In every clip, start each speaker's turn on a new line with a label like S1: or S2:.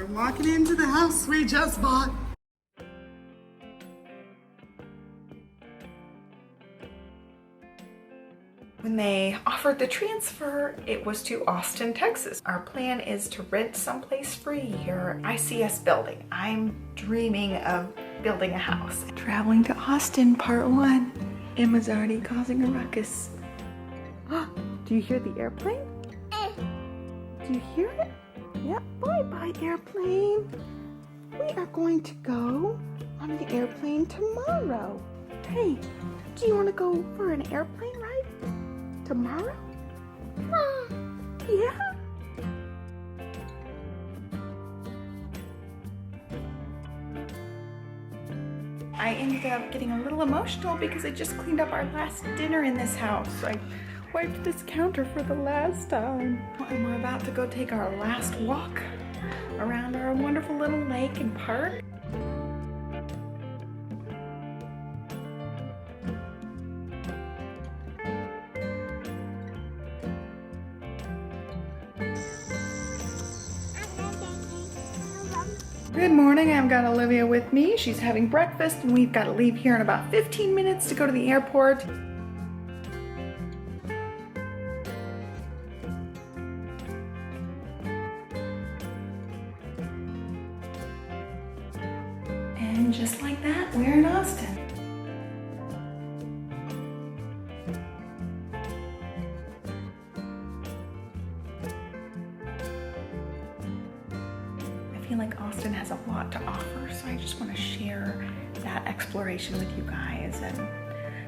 S1: We're walking into the house we just bought. When they offered the transfer, it was to Austin, Texas. Our plan is to rent someplace free here. I see us building. I'm dreaming of building a house. Traveling to Austin, part 1. Emma's already causing a ruckus. Do you hear the airplane? Do you hear it? Yep, bye-bye airplane. We are going to go on the airplane tomorrow. Hey, do you want to go for an airplane ride? Tomorrow? Yeah? I ended up getting a little emotional because I just cleaned up our last dinner in this house. I wiped this counter for the last time. And we're about to go take our last walk around our wonderful little lake and park. Good morning, I've got Olivia with me. She's having breakfast and we've got to leave here in about 15 minutes to go to the airport. And just like that, we're in Austin. I feel like Austin has a lot to offer, so I just want to share that exploration with you guys and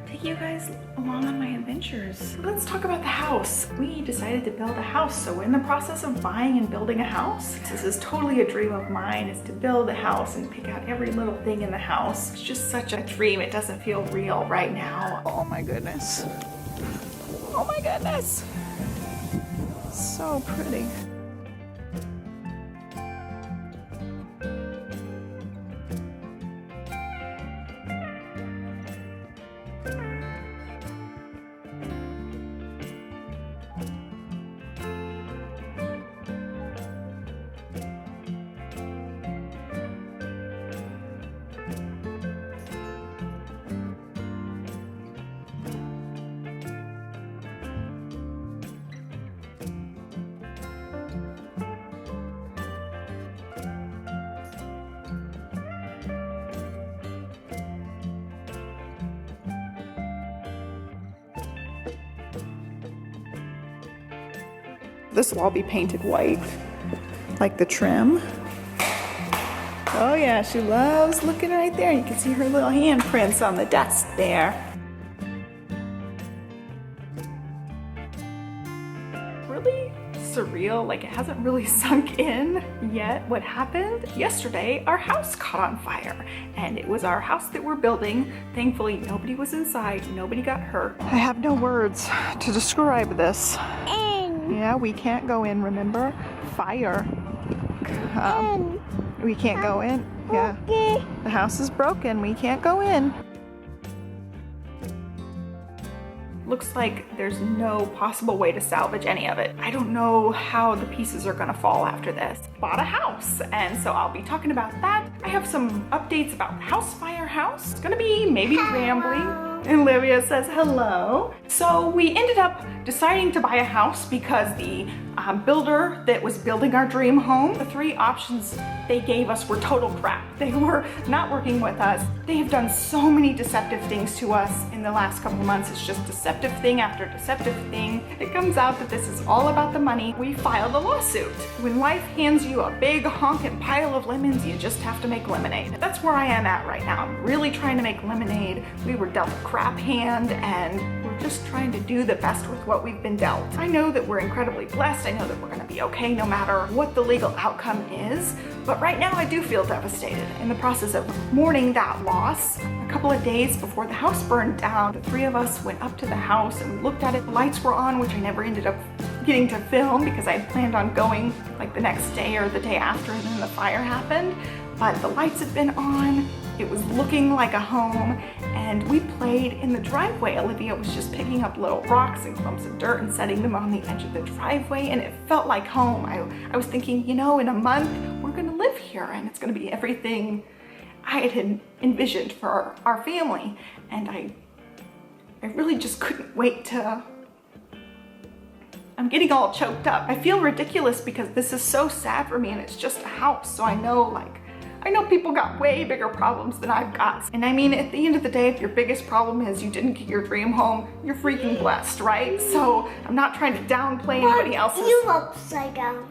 S1: take you guys along on my adventures. Let's talk about the house. We decided to build a house, so we're in the process of buying and building a house. This is totally a dream of mine, is to build a house and pick out every little thing in the house. It's just such a dream. It doesn't feel real right now. Oh my goodness. Oh my goodness. So pretty. This will all be painted white, like the trim. Oh yeah, she loves looking right there. You can see her little handprints on the desk there. Really surreal, like it hasn't really sunk in yet what happened. Yesterday, our house caught on fire, and it was our house that we're building. Thankfully, nobody was inside, nobody got hurt. I have no words to describe this. Yeah, we can't go in, remember? Fire. We can't go in. Yeah. The house is broken. We can't go in. Looks like there's no possible way to salvage any of it. I don't know how the pieces are gonna fall after this. Bought a house, and so I'll be talking about that. I have some updates about the house fire house. It's gonna be maybe rambling. Olivia says hello. So we ended up deciding to buy a house because the builder that was building our dream home, the 3 options they gave us were total crap. They were not working with us. They have done so many deceptive things to us in the last couple of months. It's just deceptive thing after deceptive thing. It comes out that this is all about the money. We filed a lawsuit. When life hands you a big honking pile of lemons, you just have to make lemonade. That's where I am at right now. I'm really trying to make lemonade. We were dealt a crap hand, and we're just trying to do the best with what we've been dealt. I know that we're incredibly blessed. I know that we're gonna be okay no matter what the legal outcome is, but right now I do feel devastated. In the process of mourning that loss, a couple of days before the house burned down, the 3 of us went up to the house and we looked at it. The lights were on, which I never ended up getting to film because I had planned on going like the next day or the day after, and then the fire happened. But the lights had been on, it was looking like a home, and we played in the driveway. Olivia was just picking up little rocks and clumps of dirt and setting them on the edge of the driveway, and it felt like home. I was thinking, you know, in a month, we're gonna live live here, and it's gonna be everything I had envisioned for our family. And I really just couldn't wait to... I'm getting all choked up. I feel ridiculous because this is so sad for me, and it's just a house. So I know people got way bigger problems than I've got. And I mean, at the end of the day, if your biggest problem is you didn't get your dream home, you're freaking blessed, right? So I'm not trying to downplay anybody else's.
S2: You upside down.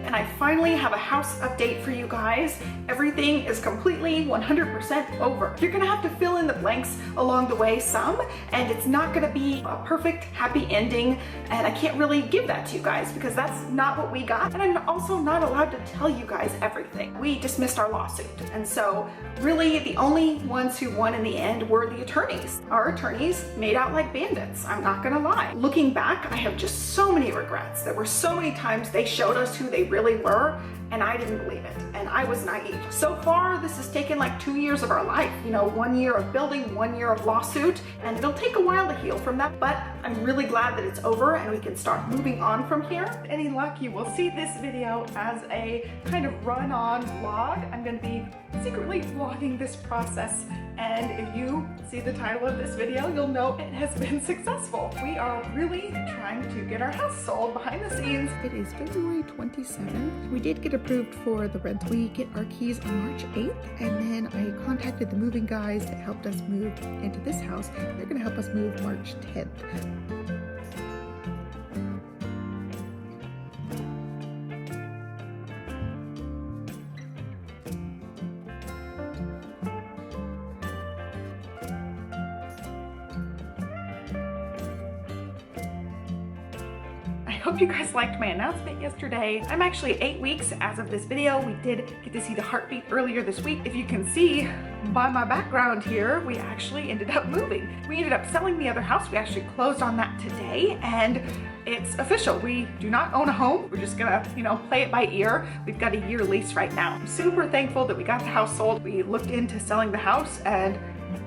S1: And I finally have a house update for you guys. Everything is completely 100% over. You're gonna have to fill in the blanks along the way some, and it's not gonna be a perfect happy ending, and I can't really give that to you guys because that's not what we got, and I'm also not allowed to tell you guys everything. We dismissed our lawsuit, and so really the only ones who won in the end were the attorneys. Our attorneys made out like bandits, I'm not gonna lie. Looking back, I have just so many regrets. There were so many times they showed us who they really were, and I didn't believe it, and I was naive. So far, this has taken like 2 years of our life. You know, 1 year of building, 1 year of lawsuit, and it'll take a while to heal from that, but I'm really glad that it's over and we can start moving on from here. With any luck, you will see this video as a kind of run-on vlog. I'm gonna be secretly vlogging this process, and if you see the title of this video, you'll know it has been successful. We are really trying to get our house sold behind the scenes. It is February 27th. We did get approved for the rental. We get our keys on March 8th, and then I contacted the moving guys that helped us move into this house. They're gonna help us move March 10th. I hope you guys liked my announcement yesterday. I'm actually 8 weeks as of this video. We did get to see the heartbeat earlier this week. If you can see by my background here, we actually ended up moving. We ended up selling the other house. We actually closed on that today, and it's official. We do not own a home. We're just gonna, you know, play it by ear. We've got a year lease right now. I'm super thankful that we got the house sold. We looked into selling the house, and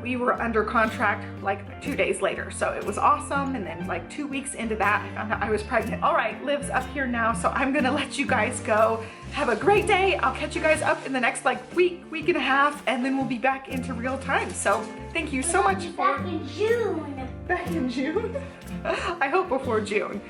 S1: we were under contract like 2 days later. So it was awesome. And then like 2 weeks into that, I found out I was pregnant. All right, Liv's up here now, so I'm gonna let you guys go. Have a great day. I'll catch you guys up in the next like week and a half, and then we'll be back into real time. So thank you so much for...
S2: Back in June.
S1: Back in June? I hope before June.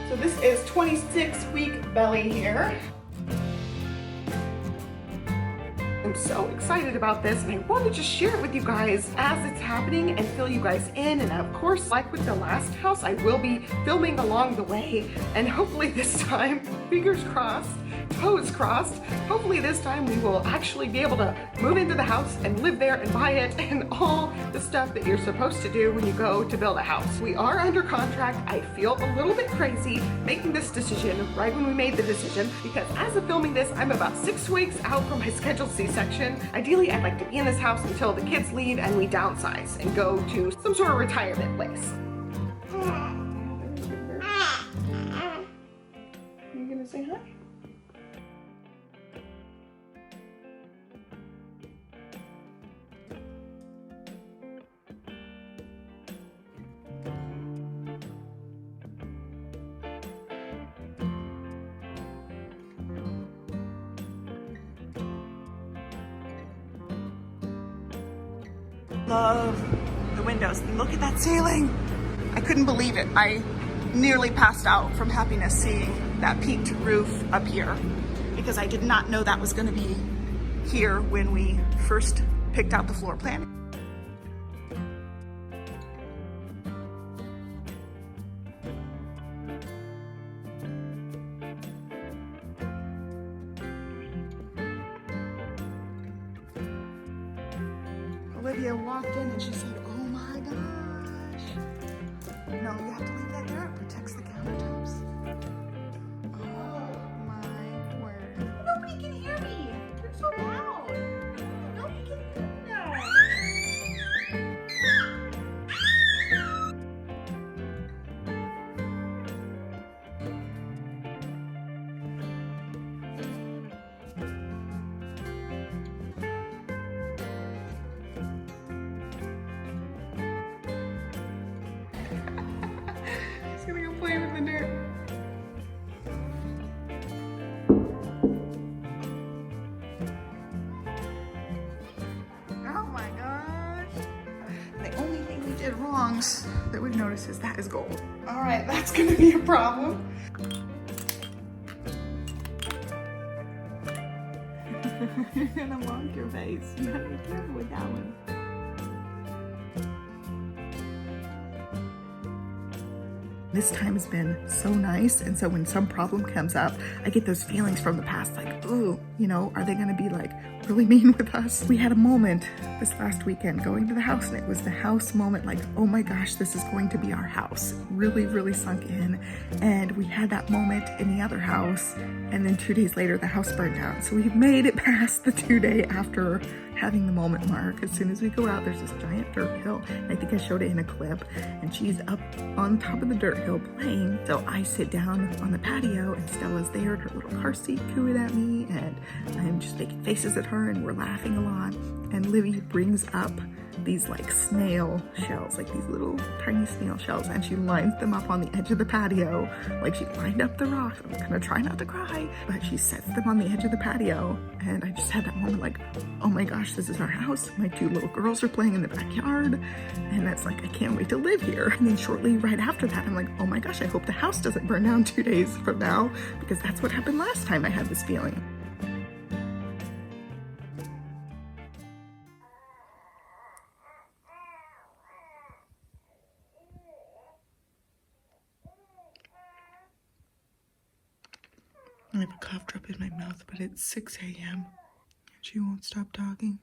S1: So this is 26-week Belly here. I'm so excited about this, and I want to just share it with you guys as it's happening and fill you guys in. And of course, like with the last house, I will be filming along the way, and hopefully this time, fingers crossed, toes crossed, hopefully this time we will actually be able to move into the house and live there and buy it and all the stuff that you're supposed to do when you go to build a house. We are under contract. I feel a little bit crazy making this decision right when we made the decision, because as of filming this, I'm about 6 weeks out from my scheduled C-section. Ideally, I'd like to be in this house until the kids leave and we downsize and go to some sort of retirement place. You gonna say hi? love the windows. Look at that ceiling. I couldn't believe it. I nearly passed out from happiness seeing that peaked roof up here because I did not know that was going to be here when we first picked out the floor plan. Olivia walked in and she said, "Oh my gosh." No, you have to leave that there. It protects the countertops. Oh my word. Nobody can hear me. You're so loud. Nobody can hear me now. He's gonna go play with the dirt. Oh my gosh. The only thing we did wrong that we've noticed is that is gold. All right, that's gonna be a problem. You're gonna bonk your face. You gotta be careful with that one. This time has been so nice, and so when some problem comes up, I get those feelings from the past, like, ooh, you know, are they gonna be like really mean with us? We had a moment this last weekend going to the house, and it was the house moment, like, oh my gosh, this is going to be our house. Really, really sunk in. And we had that moment in the other house, and then 2 days later, the house burned down. So we've made it past the 2 day after having the moment mark. As soon as we go out, there's this giant dirt hill. And I think I showed it in a clip, and she's up on top of the dirt hill playing. So I sit down on the patio, and Stella's there in her little car seat cooing at me, and I'm just making faces at her, and we're laughing a lot. And Livy brings up these like snail shells, like these little tiny snail shells, and she lines them up on the edge of the patio, like she lined up the rocks. I'm gonna try not to cry, but she sets them on the edge of the patio, and I just had that moment like, oh my gosh, this is our house. My 2 little girls are playing in the backyard, and that's like, I can't wait to live here. And then shortly right after that, I'm like, oh my gosh, I hope the house doesn't burn down 2 days from now, because that's what happened last time I had this feeling. I have a cough drop in my mouth, but it's 6 a.m. and she won't stop talking.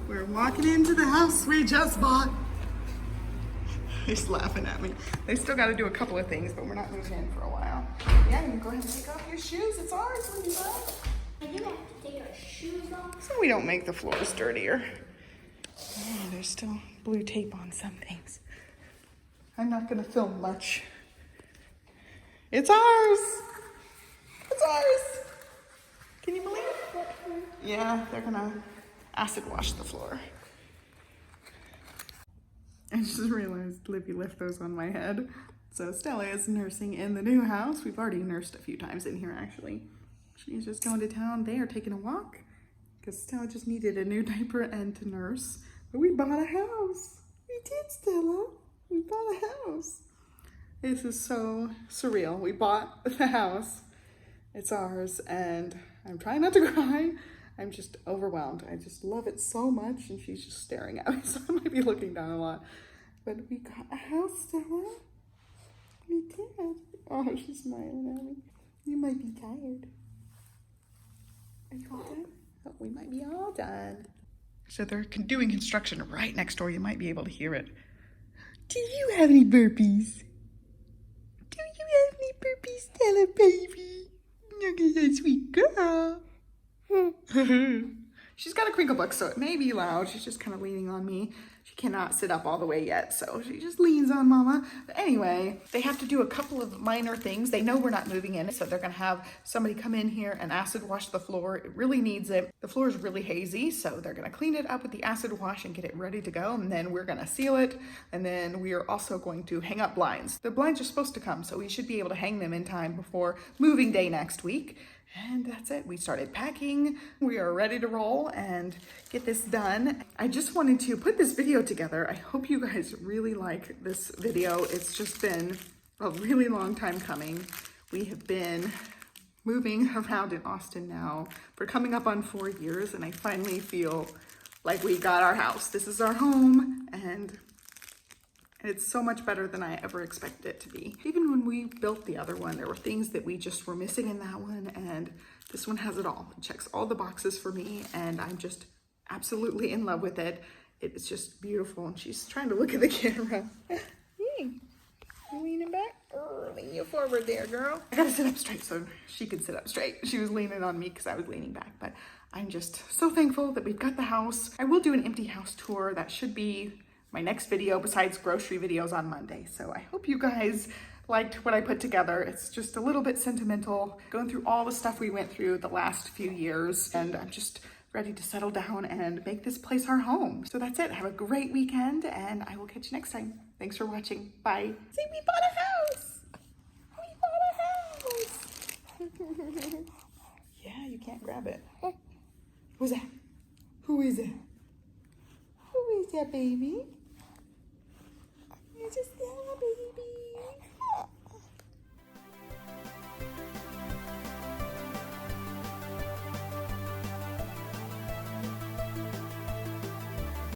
S1: We're walking into the house we just bought. He's laughing at me. They still got to do a couple of things, but we're not moving in for a while. Yeah, you can go ahead and take off your shoes. It's ours when you buy.
S2: Are you gonna have to take our shoes off?
S1: So we don't make the floors dirtier. Oh, there's still blue tape on some things. I'm not gonna film much. It's ours. It's ours. Can you believe it? Yeah, they're gonna acid wash the floor. I just realized Livy left those on my head. So Stella is nursing in the new house. We've already nursed a few times in here, actually. She's just going to town. They are taking a walk because Stella just needed a new diaper and to nurse. But we bought a house. We did, Stella. We bought a house. This is so surreal. We bought the house. It's ours, and I'm trying not to cry. I'm just overwhelmed. I just love it so much, and she's just staring at me, so I might be looking down a lot. But we got a house, Stella. We did. Oh, she's smiling at me. You might be tired. Are you all done? Oh, we might be all done. So they're doing construction right next door. You might be able to hear it. Do you have any burpees? Do you have any burpees, Stella, baby? Look at that sweet girl. She's got a crinkle book, so it may be loud. She's just kind of leaning on me. She cannot sit up all the way yet, so she just leans on Mama. But anyway, they have to do a couple of minor things. They know we're not moving in, so they're gonna have somebody come in here and acid wash the floor. It really needs it. The floor is really hazy, so they're gonna clean it up with the acid wash and get it ready to go, and then we're gonna seal it, and then we are also going to hang up blinds. The blinds are supposed to come, so we should be able to hang them in time before moving day next week. And that's it. We started packing. We are ready to roll and get this done. I just wanted to put this video together. I hope you guys really like this video. It's just been a really long time coming. We have been moving around in Austin now for coming up on 4 years, and I finally feel like we got our house. This is our home, and it's so much better than I ever expected it to be. Even when we built the other one, there were things that we just were missing in that one, and this one has it all. It checks all the boxes for me, and I'm just absolutely in love with it. It's just beautiful, and she's trying to look at the camera. Hey, you leaning back? Lean you forward there, girl. I gotta sit up straight so she can sit up straight. She was leaning on me because I was leaning back, but I'm just so thankful that we've got the house. I will do an empty house tour. That should be my next video besides grocery videos on Monday. So I hope you guys liked what I put together. It's just a little bit sentimental, going through all the stuff we went through the last few years, and I'm just ready to settle down and make this place our home. So that's it. Have a great weekend, and I will catch you next time. Thanks for watching. Bye. See, we bought a house. We bought a house. Yeah, you can't grab it. Who's that? Who is it? Who is that, baby? It's just that, baby.